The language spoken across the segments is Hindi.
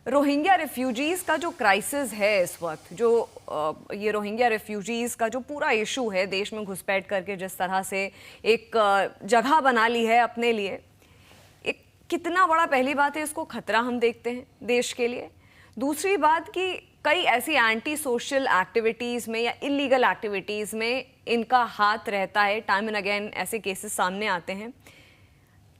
रोहिंग्या रिफ्यूजीज़ का जो क्राइसिस है इस वक्त, जो ये रोहिंग्या रिफ्यूजीज़ का जो पूरा इशू है, देश में घुसपैठ करके जिस तरह से एक जगह बना ली है अपने लिए, एक कितना बड़ा, पहली बात है इसको खतरा हम देखते हैं देश के लिए। दूसरी बात कि कई ऐसी एंटी सोशल एक्टिविटीज़ में या इलीगल एक्टिविटीज़ में इनका हाथ रहता है। टाइम एंड अगेन ऐसे केसेस सामने आते हैं।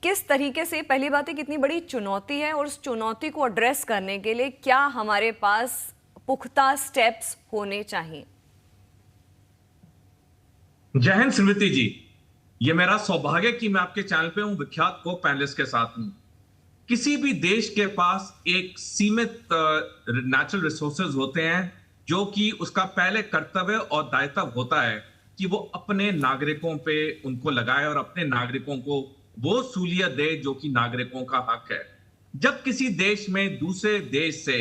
किस तरीके से, पहली बात है कितनी बड़ी चुनौती है और उस चुनौती को एड्रेस करने के लिए क्या हमारे पास पुख्ता स्टेप्स होने चाहिए? जय हिंद स्मृति जी। ये मेरा सौभाग्य कि मैं आपके चैनल पे हूं, विख्यात को पैनलिस्ट के साथ हूं। किसी भी देश के पास एक सीमित नेचुरल रिसोर्सेज होते हैं, जो कि उसका पहले कर्तव्य और दायित्व होता है कि वो अपने नागरिकों पे उनको लगाए और अपने नागरिकों को वो सहूलियत दे जो कि नागरिकों का हक है। जब किसी देश में दूसरे देश से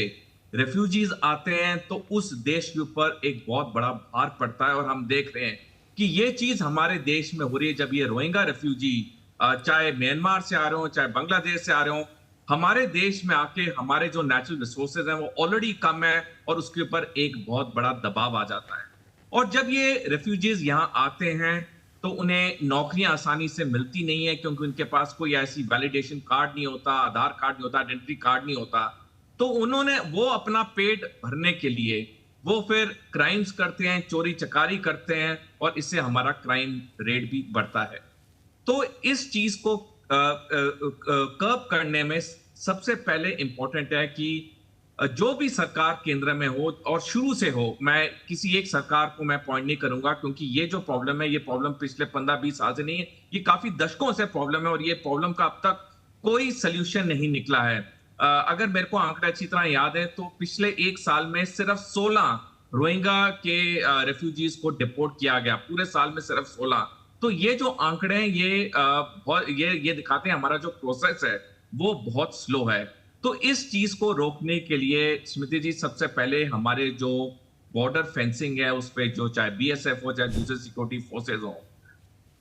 रेफ्यूजीज आते हैं तो उस देश के ऊपर एक बहुत बड़ा भार पड़ता है, और हम देख रहे हैं कि ये चीज हमारे देश में हो रही है। जब ये रोहिंग्या रेफ्यूजी चाहे म्यांमार से आ रहे हो, चाहे बांग्लादेश से आ रहे हो, हमारे देश में आके हमारे जो नेचुरल रिसोर्सेज हैं वो ऑलरेडी कम है और उसके ऊपर एक बहुत बड़ा दबाव आ जाता है। और जब ये रेफ्यूजीज यहाँ आते हैं तो उन्हें नौकरियां आसानी से मिलती नहीं है, क्योंकि उनके पास कोई ऐसी वैलिडेशन कार्ड नहीं होता, आधार कार्ड नहीं होता, आइडेंटिटी कार्ड नहीं होता। तो उन्होंने वो अपना पेट भरने के लिए वो फिर क्राइम्स करते हैं, चोरी चकारी करते हैं, और इससे हमारा क्राइम रेट भी बढ़ता है। तो इस चीज को कर्ब करने में सबसे पहले इंपॉर्टेंट है कि जो भी सरकार केंद्र में हो और शुरू से हो, मैं किसी एक सरकार को मैं पॉइंट नहीं करूंगा, क्योंकि ये जो प्रॉब्लम है, ये प्रॉब्लम पिछले 15-20 साल से नहीं है, ये काफी दशकों से प्रॉब्लम है, और ये प्रॉब्लम का अब तक कोई सोल्यूशन नहीं निकला है। अगर मेरे को आंकड़ा अच्छी तरह याद है तो पिछले एक साल में सिर्फ 16 रोहिंग्या के रेफ्यूजीज को डिपोर्ट किया गया, पूरे साल में सिर्फ 16। तो ये जो आंकड़े हैं ये दिखाते हैं हमारा जो प्रोसेस है वो बहुत स्लो है। तो इस चीज को रोकने के लिए स्मृति जी, सबसे पहले हमारे जो बॉर्डर फेंसिंग है उस पे, जो चाहे बीएसएफ हो चाहे दूसरे सिक्योरिटी फोर्सेज हो,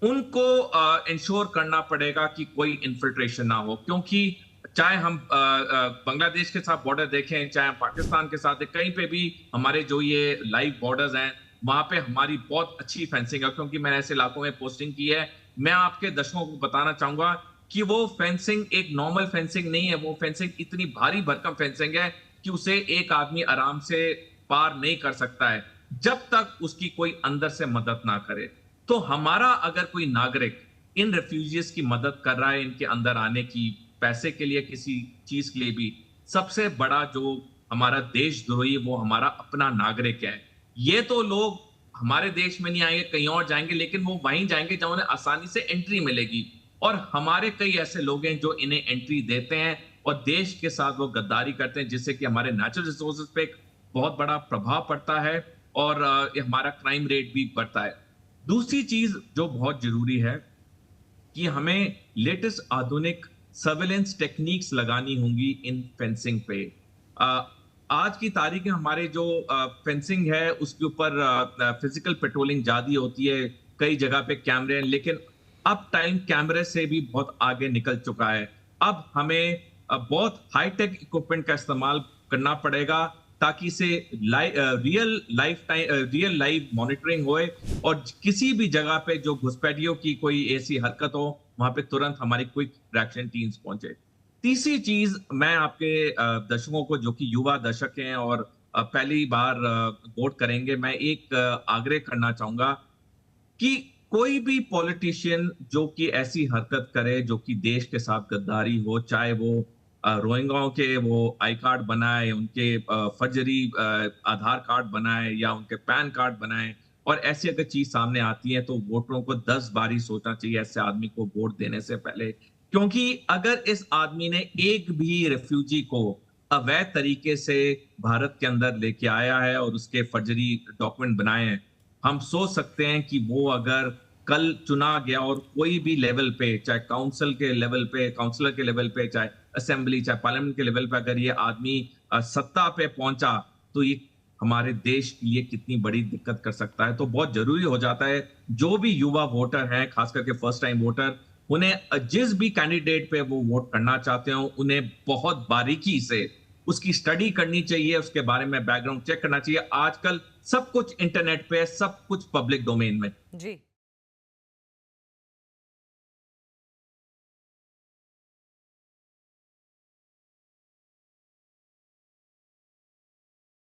उनको इंश्योर करना पड़ेगा कि कोई इन्फिल्ट्रेशन ना हो। क्योंकि चाहे हम बांग्लादेश के साथ बॉर्डर देखें, चाहे पाकिस्तान के साथ, कहीं पे भी हमारे जो ये लाइव बॉर्डर्स हैं वहां पे हमारी बहुत अच्छी फेंसिंग है, क्योंकि मैंने ऐसे इलाकों में पोस्टिंग की है। मैं आपके दर्शकों को बताना चाहूंगा कि वो फेंसिंग एक नॉर्मल फेंसिंग नहीं है, वो फेंसिंग इतनी भारी भरकम फेंसिंग है कि उसे एक आदमी आराम से पार नहीं कर सकता है जब तक उसकी कोई अंदर से मदद ना करे। तो हमारा अगर कोई नागरिक इन रेफ्यूजीज की मदद कर रहा है, इनके अंदर आने की, पैसे के लिए, किसी चीज के लिए भी, सबसे बड़ा जो हमारा देशद्रोही वो हमारा अपना नागरिक है। ये तो लोग हमारे देश में नहीं आएंगे, कहीं और जाएंगे, लेकिन वो वहीं जाएंगे जहां उन्हें आसानी से एंट्री मिलेगी। और हमारे कई ऐसे लोग हैं जो इन्हें एंट्री देते हैं और देश के साथ वो गद्दारी करते हैं, जिससे कि हमारे नेचुरल रिसोर्सेज पे एक बहुत बड़ा प्रभाव पड़ता है और हमारा क्राइम रेट भी बढ़ता है। दूसरी चीज जो बहुत जरूरी है कि हमें लेटेस्ट आधुनिक सर्वेलेंस टेक्निक्स लगानी होंगी इन फेंसिंग पे। आज की तारीख में हमारे जो फेंसिंग है उसके ऊपर फिजिकल पेट्रोलिंग ज्यादा होती है, कई जगह पे कैमरे हैं, लेकिन अब टाइम कैमरे से भी बहुत आगे निकल चुका है। अब हमें बहुत हाईटेक इक्विपमेंट का इस्तेमाल करना पड़ेगा ताकि से रियल लाइव मॉनिटरिंग होए, और किसी भी जगह पे जो घुसपैठियों की कोई ऐसी हरकत हो वहां पे तुरंत हमारी क्विक रिएक्शन टीम्स पहुंचे। तीसरी चीज मैं आपके दर्शकों को, जो कि युवा दर्शक हैं और पहली बार वोट करेंगे, मैं एक आग्रह करना चाहूंगा कि कोई भी पॉलिटिशियन जो कि ऐसी हरकत करे जो कि देश के साथ गद्दारी हो, चाहे वो रोहिंग्याओं के वो आई कार्ड बनाए, उनके फर्जरी आधार कार्ड बनाए या उनके पैन कार्ड बनाए, और ऐसी अगर चीज सामने आती है तो वोटरों को 10 बारी सोचना चाहिए ऐसे आदमी को वोट देने से पहले। क्योंकि अगर इस आदमी ने एक भी रेफ्यूजी को अवैध तरीके से भारत के अंदर लेके आया है और उसके फर्जरी डॉक्यूमेंट बनाए हैं, हम सोच सकते हैं कि वो अगर कल चुना गया और कोई भी लेवल पे, चाहे काउंसिल के लेवल पे, काउंसलर के लेवल पे, चाहे असेंबली, चाहे पार्लियामेंट के लेवल पे, अगर ये आदमी सत्ता पे पहुंचा तो ये हमारे देश के लिए कितनी बड़ी दिक्कत कर सकता है। तो बहुत जरूरी हो जाता है जो भी युवा वोटर हैं, खास करके फर्स्ट टाइम वोटर, उन्हें जिस भी कैंडिडेट पे वो वोट करना चाहते हो उन्हें बहुत बारीकी से उसकी स्टडी करनी चाहिए, उसके बारे में बैकग्राउंड चेक करना चाहिए। आजकल सब कुछ इंटरनेट पे है, सब कुछ पब्लिक डोमेन में। जी।